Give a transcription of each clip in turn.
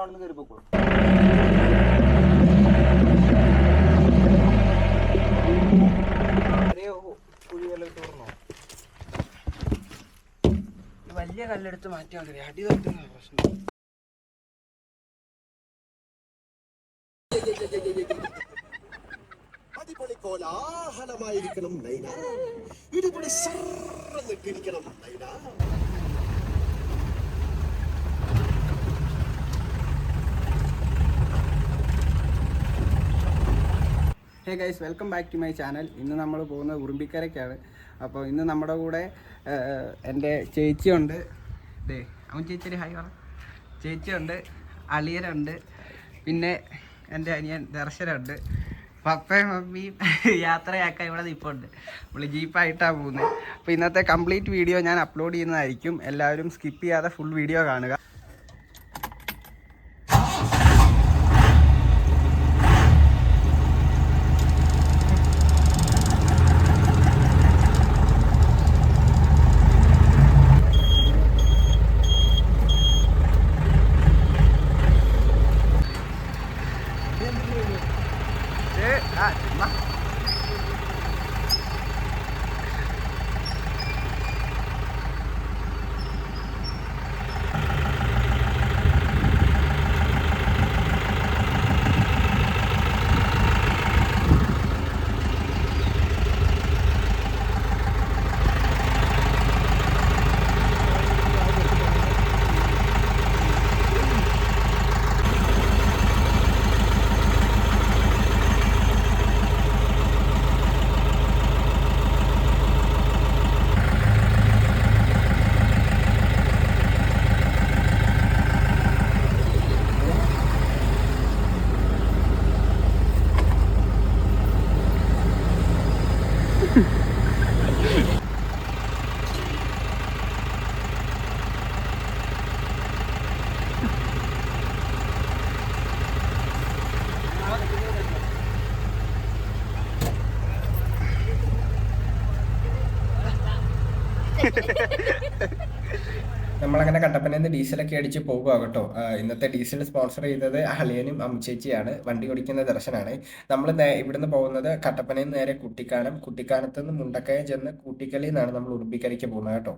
അവിടെ കയറി പോക്കോളൂ. വലിയ കല്ലെടുത്ത് മാറ്റിയാൽ മതി, അടി തട്ടുന്ന പ്രശ്നം. അടിപൊളി കോലാഹലമായിരിക്കണം നൈന, ഇടിപൊളി സർന്നിട്ടിരിക്കണം Naina. Hey guys, welcome back to my channel. ഇന്ന് നമ്മൾ പോകുന്നത് ഉറുമ്പിക്കരയ്ക്കാണ്. അപ്പോൾ ഇന്ന് നമ്മുടെ കൂടെ എൻ്റെ ചേച്ചിയുണ്ട്. ദേ അവൻ ചേച്ചിയുടെ ഹായ് പറ. ചേച്ചിയുണ്ട്, അളിയനുണ്ട്, പിന്നെ എൻ്റെ അനിയൻ ദർശനുണ്ട്. പപ്പയും മമ്മിയും യാത്രയാക്കാൻ ഇവിടെ നിൽപ്പുണ്ട്. നമ്മൾ ജീപ്പായിട്ടാണ് പോകുന്നത്. അപ്പോൾ ഇന്നത്തെ കംപ്ലീറ്റ് വീഡിയോ ഞാൻ അപ്ലോഡ് ചെയ്യുന്നതായിരിക്കും. എല്ലാവരും സ്കിപ്പ് ചെയ്യാതെ ഫുൾ വീഡിയോ കാണുക. നമ്മളങ്ങനെ കട്ടപ്പനയിൽ നിന്ന് ഡീസലൊക്കെ അടിച്ച് പോകുക കേട്ടോ. ഇന്നത്തെ ഡീസൽ സ്പോൺസർ ചെയ്തത് അളിയനും അമ്മച്ചേച്ചിയാണ്. വണ്ടി ഓടിക്കുന്ന ദർശനാണ്. നമ്മൾ ഇവിടുന്ന് പോകുന്നത് കട്ടപ്പനയിൽ നിന്ന് നേരെ കുട്ടിക്കാനത്ത് നിന്ന് മുണ്ടക്കയം ചെന്ന് കൂട്ടിക്കലിൽ നിന്നാണ് നമ്മൾ ഉറുമ്പിക്കരയ്ക്ക് പോകുന്നത് കേട്ടോ.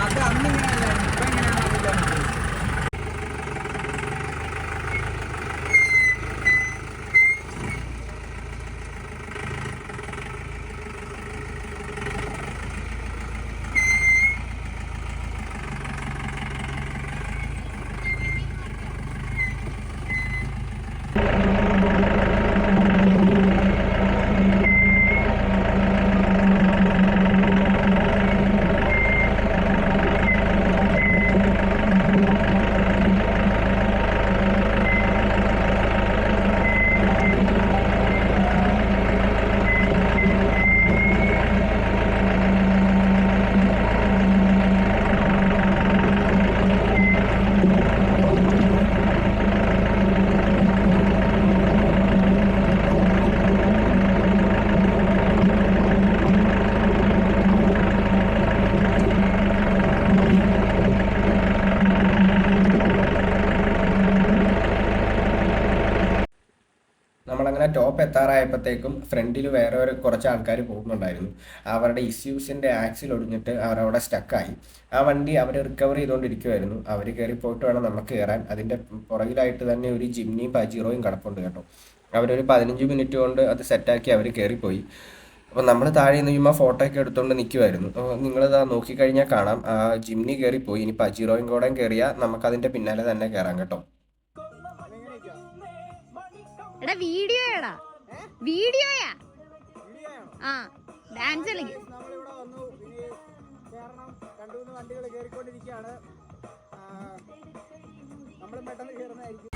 അത് അന്ന് ഇങ്ങനെയല്ല, ഇപ്പൊ എങ്ങനെയാണെന്നില്ല. നമ്മളങ്ങനെ ടോപ്പ് എത്താറായപ്പോഴത്തേക്കും ഫ്രണ്ടിൽ വേറെ കുറച്ച് ആൾക്കാർ പോകുന്നുണ്ടായിരുന്നു. അവരുടെ ഇസ്യൂസിൻ്റെ ആക്സിൽ ഒടിഞ്ഞിട്ട് അവരവിടെ സ്റ്റക്കായി. ആ വണ്ടി അവർ റിക്കവർ ചെയ്തുകൊണ്ടിരിക്കുമായിരുന്നു. അവർ കയറി പോയിട്ട് വേണം നമുക്ക് കയറാൻ. അതിൻ്റെ പുറകിലായിട്ട് തന്നെ ഒരു ജിംനിയും പജീറോയും കിടപ്പുണ്ട് കേട്ടോ. അവരൊരു 15 മിനിറ്റ് കൊണ്ട് അത് സെറ്റാക്കി അവർ കയറിപ്പോയി. അപ്പോൾ നമ്മൾ താഴെ നിന്ന് ചുമ്മാ ഫോട്ടോ ഒക്കെ എടുത്തുകൊണ്ട് നിൽക്കുമായിരുന്നു. അപ്പോൾ നിങ്ങളിതാ നോക്കിക്കഴിഞ്ഞാൽ കാണാം, ആ ജിംനി കയറിപ്പോയി. ഇനി പജീറോയും കൂടെ കയറിയാൽ നമുക്കതിൻ്റെ പിന്നാലെ തന്നെ കയറാം കേട്ടോ. എടാ വീഡിയോയാടാ, വീഡിയോയാ. ആ ഡാൻസ് കളിക്കും. നമ്മളിവിടെ വന്നു, ഇനി കയറണം. 2-3 വണ്ടികൾ കയറിക്കൊണ്ടിരിക്കുകയാണ്. നമ്മൾ പെട്ടെന്ന് കയറുന്നതായിരിക്കും.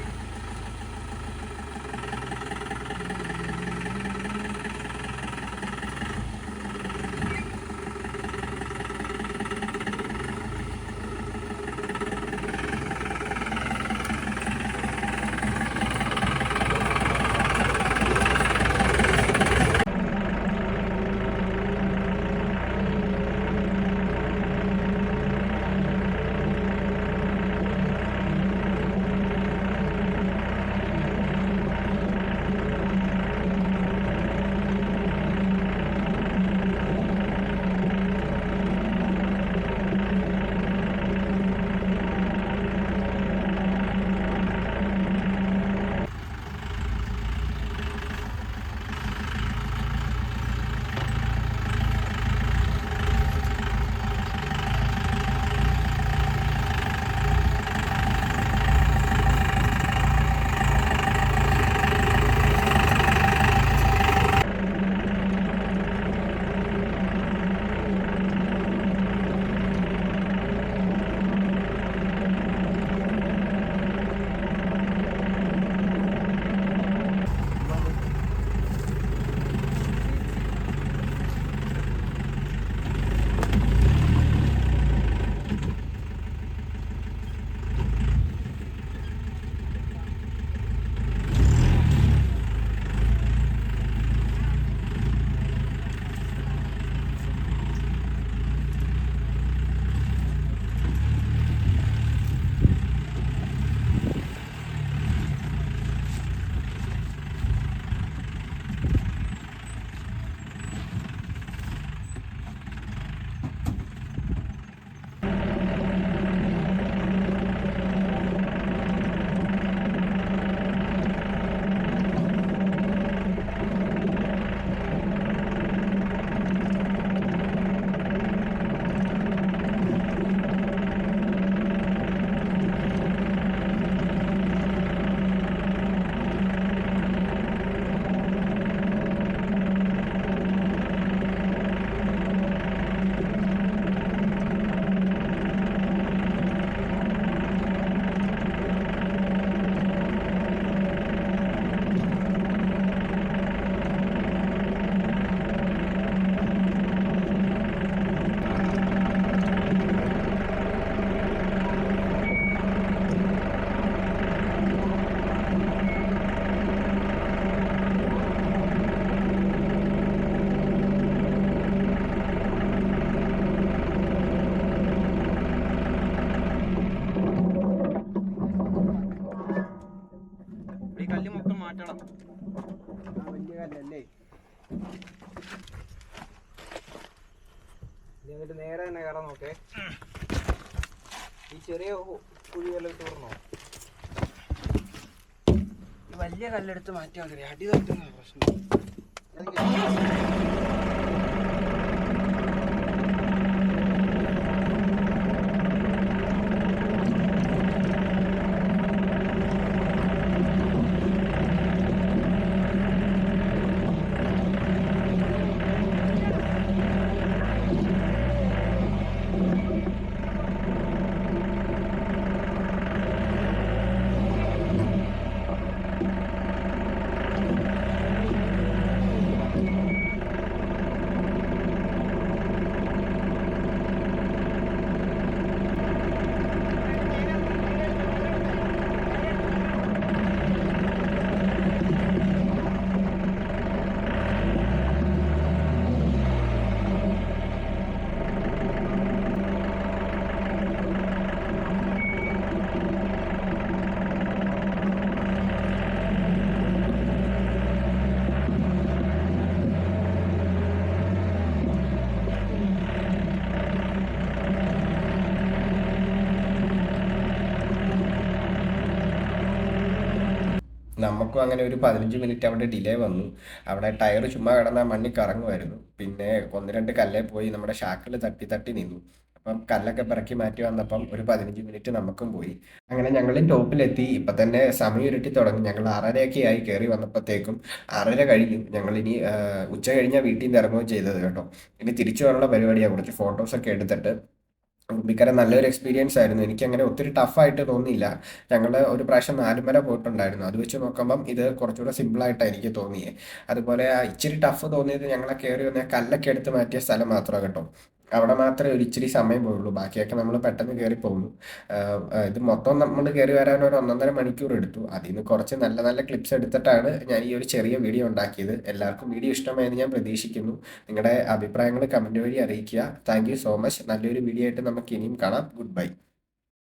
കല്ല് മൊത്തം മാറ്റണം. ആ വലിയ കല്ലല്ലേ. എന്നിട്ട് നേരെ തന്നെ കയറാൻ നോക്കേ. ഈ ചെറിയ കുഴി വല്ല തൂർന്നോ? വലിയ കല്ലെടുത്ത് മാറ്റിയാൽ മതി. അടി തട്ടുന്ന പ്രശ്നം. നമുക്കും അങ്ങനെ ഒരു 15 മിനിറ്റ് അവിടെ ഡിലേ വന്നു. അവിടെ ടയർ ചുമ്മാ കിടന്നാൽ മണ്ണി കറങ്ങുമായിരുന്നു. പിന്നെ 1-2 കല്ലേ പോയി നമ്മുടെ ഷാക്കിൽ തട്ടി തട്ടി നിന്നു. അപ്പം കല്ലൊക്കെ പിറക്കി മാറ്റി വന്നപ്പം ഒരു 15 മിനിറ്റ് നമുക്കും പോയി. അങ്ങനെ ഞങ്ങൾ ടോപ്പിലെത്തി. ഇപ്പം തന്നെ സമയം ഇരുട്ടി തുടങ്ങി. ഞങ്ങൾ 6:30 ആയി കയറി വന്നപ്പോഴത്തേക്കും. 6:30 കഴിഞ്ഞു. ഞങ്ങളിനി ഉച്ച കഴിഞ്ഞാൽ വീട്ടിൽ നിന്ന് ഇറങ്ങുകയും ചെയ്തത് കേട്ടോ. ഇനി തിരിച്ചു വരാനുള്ള പരിപാടിയാണ്. കുറച്ച് ഫോട്ടോസൊക്കെ എടുത്തിട്ട് ഉറുമ്പിക്കര നല്ലൊരു എക്സ്പീരിയൻസ് ആയിരുന്നു. എനിക്കങ്ങനെ ഒത്തിരി ടഫായിട്ട് തോന്നിയില്ല. ഞങ്ങൾ ഒരു പ്രാവശ്യം നാലുമല പോയിട്ടുണ്ടായിരുന്നു. അത് വെച്ച് നോക്കുമ്പം ഇത് കുറച്ചുകൂടെ സിമ്പിളായിട്ടാണ് എനിക്ക് തോന്നിയത്. അതുപോലെ ഇച്ചിരി ടഫ് തോന്നിയത് ഞങ്ങളെ കയറി വന്ന കല്ലൊക്കെ എടുത്ത് മാറ്റിയ സ്ഥലം മാത്രമാണ് കേട്ടോ. അവിടെ മാത്രമേ ഒരു ഇച്ചിരി സമയം പോയുള്ളൂ. ബാക്കിയൊക്കെ നമ്മൾ പെട്ടെന്ന് കയറി പോകുന്നു. ഇത് മൊത്തം നമ്മൾ കയറി വരാൻ ഒരു 1.5 മണിക്കൂർ എടുത്തു. അതിൽ നിന്ന് കുറച്ച് നല്ല നല്ല ക്ലിപ്സ് എടുത്തിട്ടാണ് ഞാൻ ഈ ഒരു ചെറിയ വീഡിയോ ഉണ്ടാക്കിയത്. എല്ലാവർക്കും വീഡിയോ ഇഷ്ടമായെന്ന് ഞാൻ പ്രതീക്ഷിക്കുന്നു. നിങ്ങളുടെ അഭിപ്രായങ്ങൾ കമൻറ്റ് വഴി അറിയിക്കുക. Thank you so much. നല്ലൊരു വീഡിയോ ആയിട്ട് നമുക്ക് ഇനിയും കാണാം. Good bye.